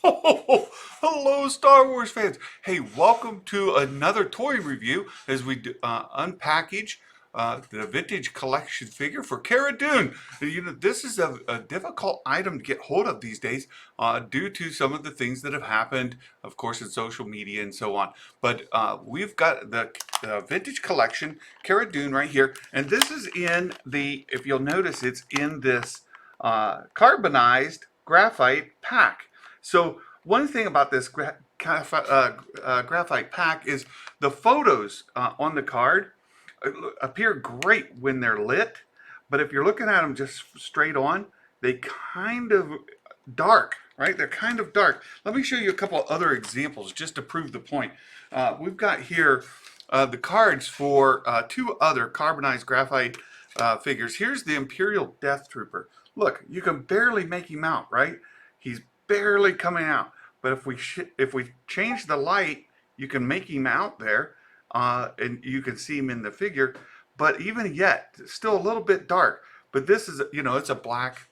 Oh, hello, Star Wars fans. Hey, welcome to another toy review as we unpackage the vintage collection figure for Cara Dune. You know, this is a difficult item to get hold of these days due to some of the things that have happened, of course, in social media and so on. But we've got the vintage collection, Cara Dune, right here. And this is in the, if you'll notice, it's in this carbonized graphite pack. So one thing about this graphite pack is the photos on the card appear great when they're lit, but if you're looking at them just straight on, they kind of dark, right? They're kind of dark. Let me show you a couple other examples just to prove the point. We've got here the cards for two other carbonized graphite figures. Here's the Imperial Death Trooper. Look, you can barely make him out, right? He's barely coming out. But if we change the light, you can make him out there, and you can see him in the figure. But even yet, still a little bit dark. But this is, you know, it's a black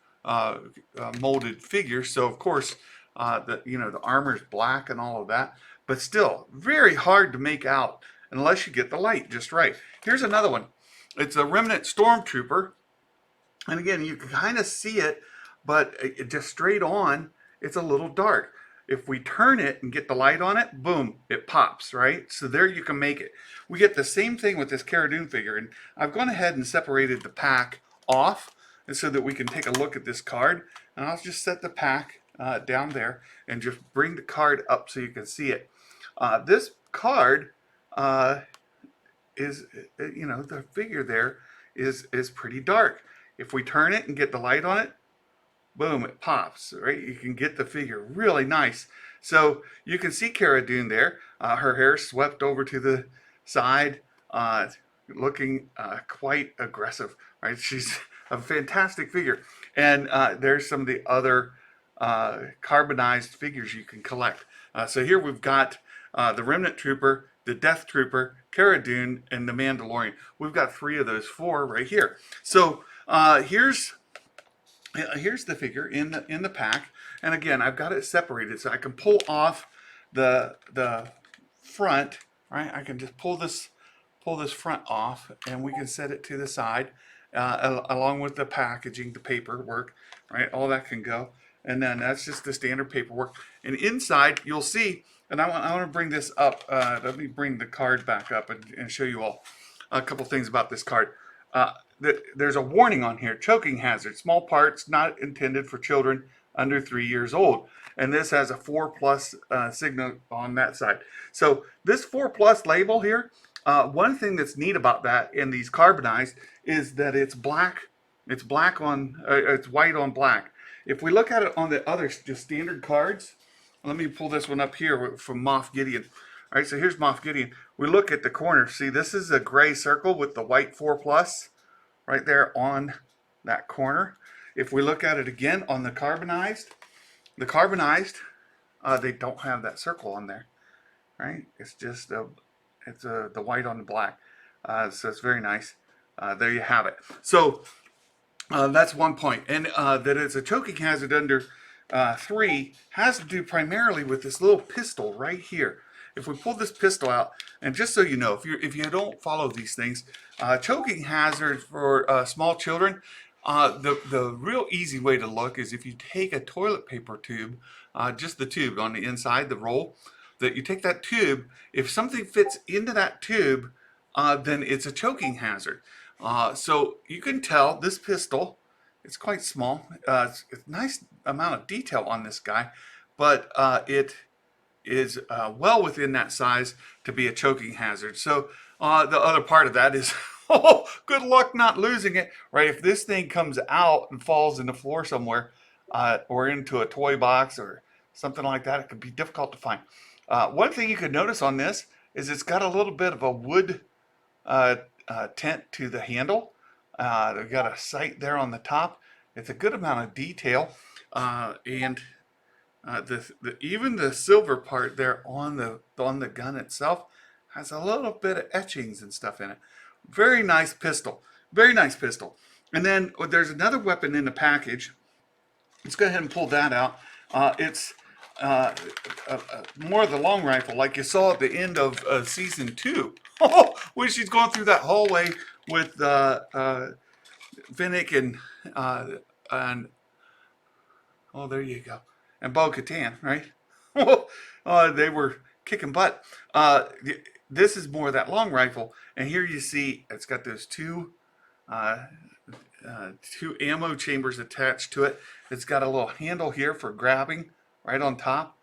molded figure, so of course, the armor is black and all of that. But still, very hard to make out unless you get the light just right. Here's another one. It's a Remnant Stormtrooper. And again, you can kind of see it, but just straight on, it's a little dark. If we turn it and get the light on it, boom, it pops, right? So there you can make it. We get the same thing with this Cara Dune figure. And I've gone ahead and separated the pack off so that we can take a look at this card. And I'll just set the pack down there and just bring the card up so you can see it. This card is, the figure there is pretty dark. If we turn it and get the light on it, boom, it pops, right? You can get the figure really nice. So you can see Cara Dune there. Her hair swept over to the side, looking quite aggressive, right? She's a fantastic figure. And there's some of the other carbonized figures you can collect. So here we've got the Remnant Trooper, the Death Trooper, Cara Dune, and the Mandalorian. We've got three of those four right here. So here's the figure in the pack, and again, I've got it separated so I can pull off the front, right? I can just pull this front off, and we can set it to the side, along with the packaging, the paperwork, right? All that can go, and then that's just the standard paperwork. And inside, you'll see, and I want to bring this up. Let me bring the card back up and show you all a couple things about this card. There's a warning on here: choking hazard, small parts not intended for children under 3 years old. And this has a 4+ signal on that side. So this 4+ label here, one thing that's neat about that in these carbonized is that it's black. It's white on black. If we look at it on the other just standard cards, let me pull this one up here from Moff Gideon. All right, so here's Moff Gideon. We look at the corner. See, this is a gray circle with the white 4+ right there on that corner. If we look at it again on the carbonized, they don't have that circle on there, right? It's just the white on the black. So it's very nice. There you have it. So that's one point. And that it's a choking hazard under 3 has to do primarily with this little pistol right here. If we pull this pistol out, and just so you know, if you don't follow these things, choking hazard for small children, the real easy way to look is if you take a toilet paper tube, just the tube on the inside, the roll, that you take that tube, if something fits into that tube, then it's a choking hazard. So you can tell this pistol, it's quite small. It's a nice amount of detail on this guy, but it is well within that size to be a choking hazard. So the other part of that is, oh, good luck not losing it, right? If this thing comes out and falls in the floor somewhere, or into a toy box or something like that, it can be difficult to find. One thing you could notice on this is it's got a little bit of a wood tint to the handle. They've got a sight there on the top. It's a good amount of detail, and even the silver part there on the gun itself has a little bit of etchings and stuff in it. Very nice pistol. Very nice pistol. And then there's another weapon in the package. Let's go ahead and pull that out. It's more of the long rifle, like you saw at the end of season 2, when she's going through that hallway with Finnick and oh, there you go, and Bo Katan, right? They were kicking butt. This is more of that long rifle, and here you see it's got those uh, two ammo chambers attached to it. It's got a little handle here for grabbing right on top,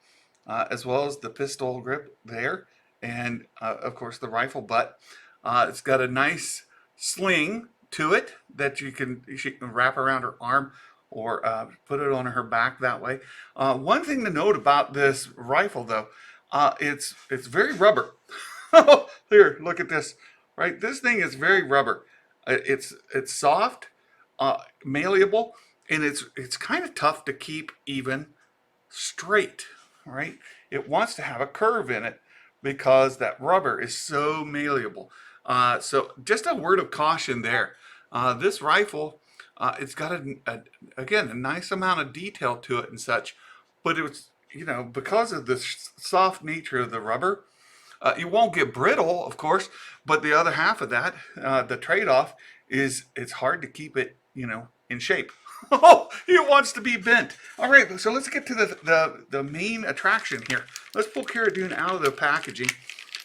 as well as the pistol grip there, and of course the rifle butt. It's got a nice sling to it that she can wrap around her arm or put it on her back that way. One thing to note about this rifle, though, it's very rubber. Here, look at this. Right, this thing is very rubber. It's soft, malleable, and it's kind of tough to keep even straight. Right, it wants to have a curve in it because that rubber is so malleable. So just a word of caution there. This rifle, it's got again a nice amount of detail to it and such, but it's because of the soft nature of the rubber, it won't get brittle, of course, but the other half of that, the trade-off is it's hard to keep it, in shape. Oh, it wants to be bent. All right, so let's get to the main attraction here. Let's pull Cara Dune out of the packaging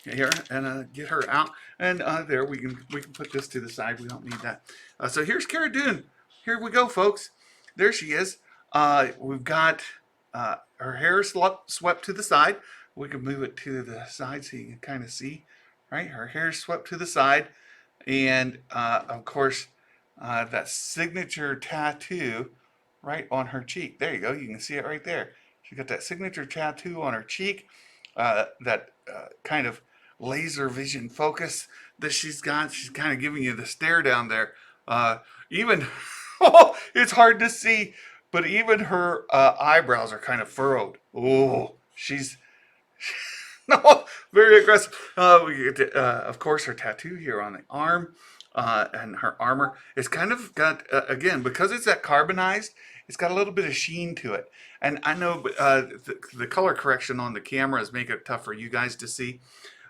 here and get her out. And there we can put this to the side. We don't need that. So here's Cara Dune. Here we go, folks. There she is. We've got her hair swept to the side. We can move it to the side so you can kind of see, right? Her hair swept to the side, and of course that signature tattoo right on her cheek. There you go. You can see it right there. She got that signature tattoo on her cheek. That kind of laser vision focus that she's got. She's kind of giving you the stare down there. Even it's hard to see, but even her eyebrows are kind of furrowed. Oh, she's no, very aggressive. We get to, of course, her tattoo here on the arm, and her armor. It's kind of got, again, because it's that carbonized, it's got a little bit of sheen to it. And I know the color correction on the camera is making it tough for you guys to see,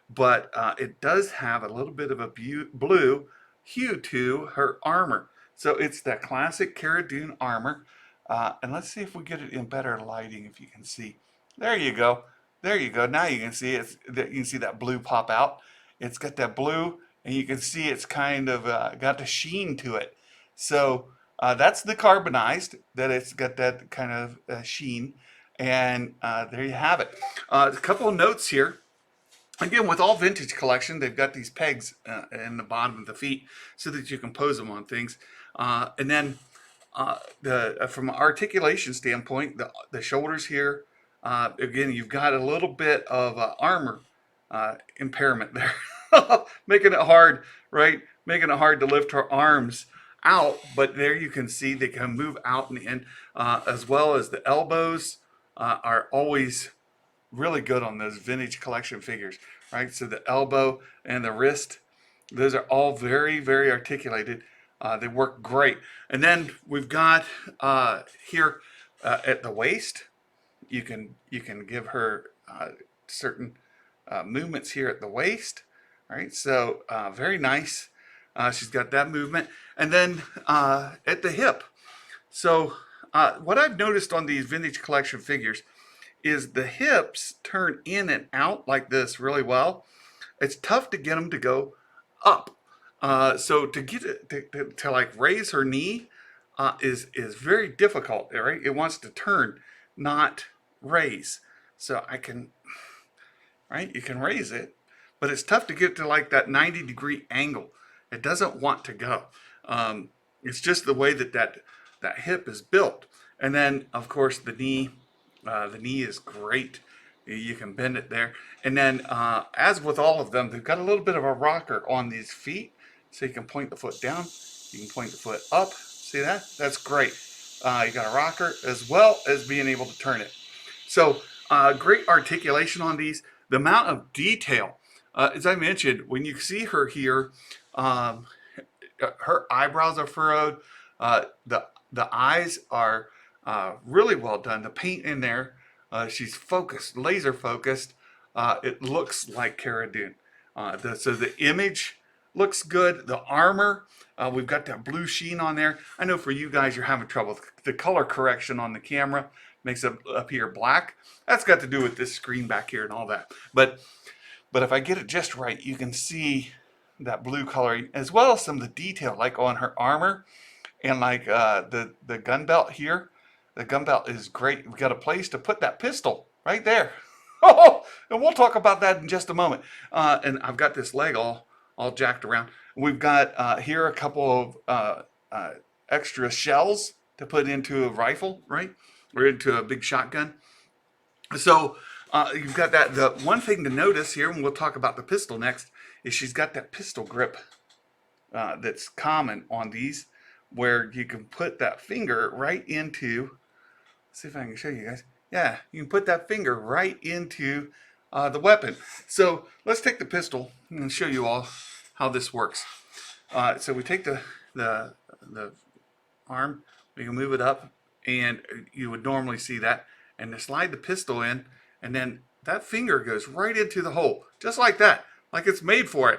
but it does have a little bit of a blue hue to her armor. So it's that classic Cara Dune armor. And let's see if we get it in better lighting, if you can see. There you go. There you go. Now you can see you can see that blue pop out. It's got that blue, and you can see it's kind of got the sheen to it. So that's the carbonized, that it's got that kind of sheen. And there you have it. A couple of notes here. Again, with all vintage collection, they've got these pegs in the bottom of the feet so that you can pose them on things. And then from an articulation standpoint, the shoulders here, again, you've got a little bit of armor impairment there, making it hard, right? Making it hard to lift her arms out. But there you can see they can move out and in, as well as the elbows are always really good on those vintage collection figures, right? So the elbow and the wrist, those are all very, very articulated. They work great. And then we've got here at the waist, you can give her certain movements here at the waist, right? So very nice. She's got that movement. And then at the hip. So what I've noticed on these vintage collection figures is the hips turn in and out like this really well. It's tough to get them to go up. So to get it to like raise her knee is very difficult, right? It wants to turn, not raise. So right? You can raise it, but it's tough to get to like that 90-degree angle. It doesn't want to go. It's just the way that hip is built. And then, of course, the knee. The knee is great. You can bend it there. And then, as with all of them, they've got a little bit of a rocker on these feet. So you can point the foot down. You can point the foot up. See that? That's great. You got a rocker as well as being able to turn it. So great articulation on these. The amount of detail, as I mentioned, when you see her here, her eyebrows are furrowed. The eyes are really well done. The paint in there She's focused, laser focused. It looks like Cara Dune. So the image looks good. The armor, we've got that blue sheen on there. I know for you guys, you're having trouble with the color correction on the camera. Makes it appear black. That's got to do with this screen back here and all that. But if I get it just right, you can see that blue coloring as well as some of the detail, like on her armor and like the gun belt here. The gun belt is great. We've got a place to put that pistol right there. Oh, and we'll talk about that in just a moment. And I've got this leg all jacked around. We've got here a couple of extra shells to put into a rifle, right? Or into a big shotgun. So you've got that. The one thing to notice here, and we'll talk about the pistol next, is she's got that pistol grip that's common on these, where you can put that finger right into. Let's see if I can show you guys. Yeah, you can put that finger right into the weapon. So let's take the pistol and show you all how this works. So we take the arm, we can move it up, and you would normally see that, and to slide the pistol in, and then that finger goes right into the hole, just like that, like it's made for it.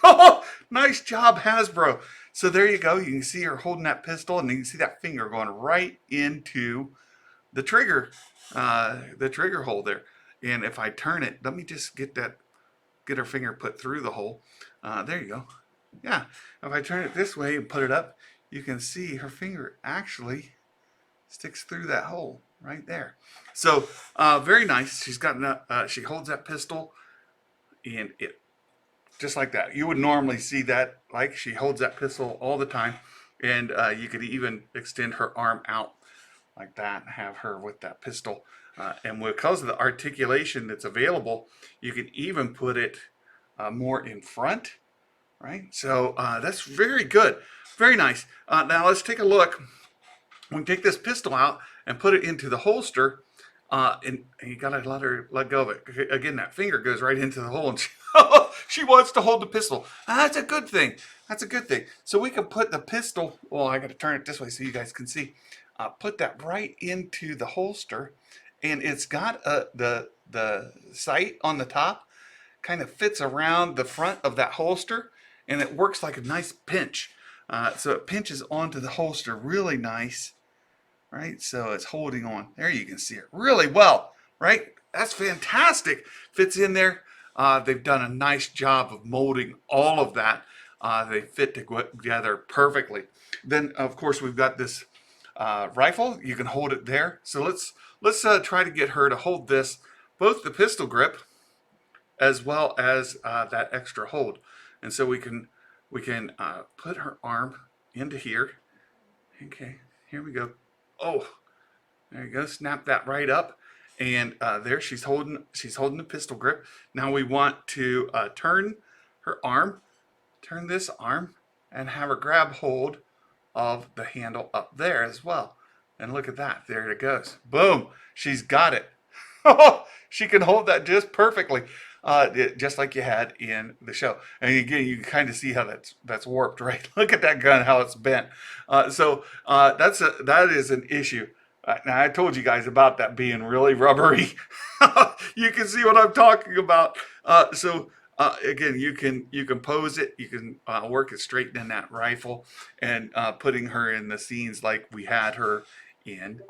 Oh, nice job, Hasbro. So there you go. You can see her holding that pistol, and you can see that finger going right into the trigger hole there. And if I turn it, let me just get her finger put through the hole. There you go. Yeah. If I turn it this way and put it up, you can see her finger actually sticks through that hole right there. So very nice. She's got she holds that pistol, and it just like that. You would normally see that, like she holds that pistol all the time, and you could even extend her arm out like that and have her with that pistol. And because of the articulation that's available, you can even put it more in front, right? So that's very good, very nice. Now let's take a look. We can take this pistol out and put it into the holster, and you gotta let go of it. Again, that finger goes right into the hole, and she wants to hold the pistol. That's a good thing. That's a good thing. So we can put the pistol. Well, I gotta turn it this way so you guys can see. Put that right into the holster, and it's got the sight on the top, kind of fits around the front of that holster, and it works like a nice pinch. So it pinches onto the holster really nice. Right, so it's holding on. There you can see it really well, right? That's fantastic. Fits in there. They've done a nice job of molding all of that. They fit together perfectly. Then, of course, we've got this rifle. You can hold it there. So let's try to get her to hold this, both the pistol grip as well as that extra hold. And so we can put her arm into here. Okay, here we go. Oh, there you go. Snap that right up, and there she's holding the pistol grip. Now we want to turn this arm, and have her grab hold of the handle up there as well. And look at that. There it goes. Boom. She's got it. She can hold that just perfectly, just like you had in the show. And again, you can kind of see how that's warped, right? Look at that gun, how it's bent. So that is an issue. Now I told you guys about that being really rubbery. You can see what I'm talking about. Again, you can pose it. You can work it straight in that rifle, and putting her in the scenes like we had her in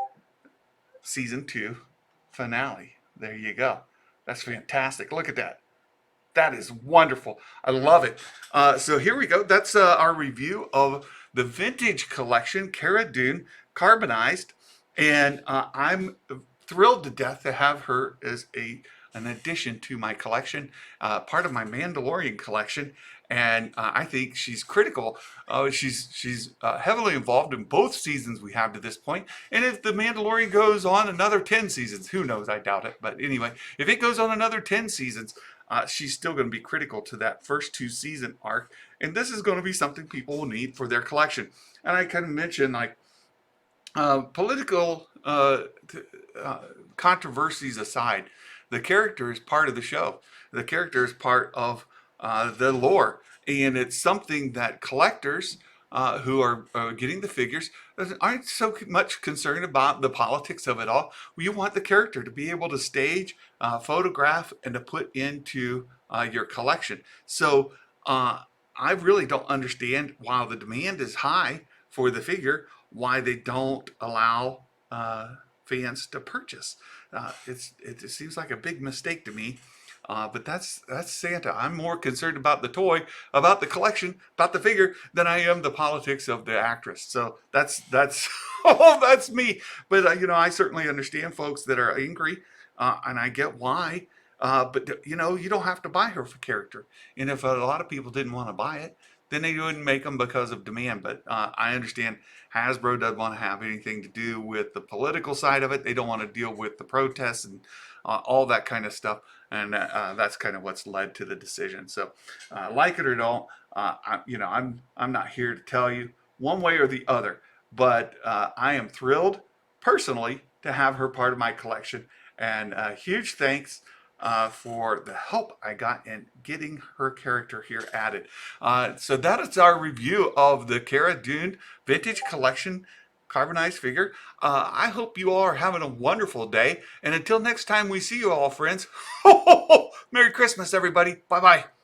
season 2 finale. There you go. That's fantastic. Look at that. That is wonderful. I love it. So here we go. That's our review of the vintage collection, Cara Dune, carbonized. And I'm thrilled to death to have her as an addition to my collection, part of my Mandalorian collection. And I think she's critical. She's heavily involved in both seasons we have to this point. And if the Mandalorian goes on another 10 seasons, who knows? I doubt it. But anyway, if it goes on another 10 seasons, she's still going to be critical to that first 2 season arc. And this is going to be something people will need for their collection. And I kind of mentioned like political controversies aside, the character is part of the show. The character is part of the lore, and it's something that collectors who are getting the figures aren't so much concerned about the politics of it all. You want the character to be able to stage, photograph, and to put into your collection. So I really don't understand, while the demand is high for the figure, why they don't allow fans to purchase. It seems like a big mistake to me. But that's Santa. I'm more concerned about the toy, about the collection, about the figure than I am the politics of the actress. So that's oh, that's me. But I certainly understand folks that are angry, and I get why. But you don't have to buy her for character. And if a lot of people didn't want to buy it, then they wouldn't make them because of demand. But I understand Hasbro doesn't want to have anything to do with the political side of it. They don't want to deal with the protests and all that kind of stuff. And that's kind of what's led to the decision. So, like it or don't, I'm not here to tell you one way or the other. But I am thrilled personally to have her part of my collection. And huge thanks for the help I got in getting her character here added. So that is our review of the Cara Dune Vintage Collection carbonized figure. I hope you all are having a wonderful day. And until next time we see you all, friends, Merry Christmas, everybody. Bye-bye.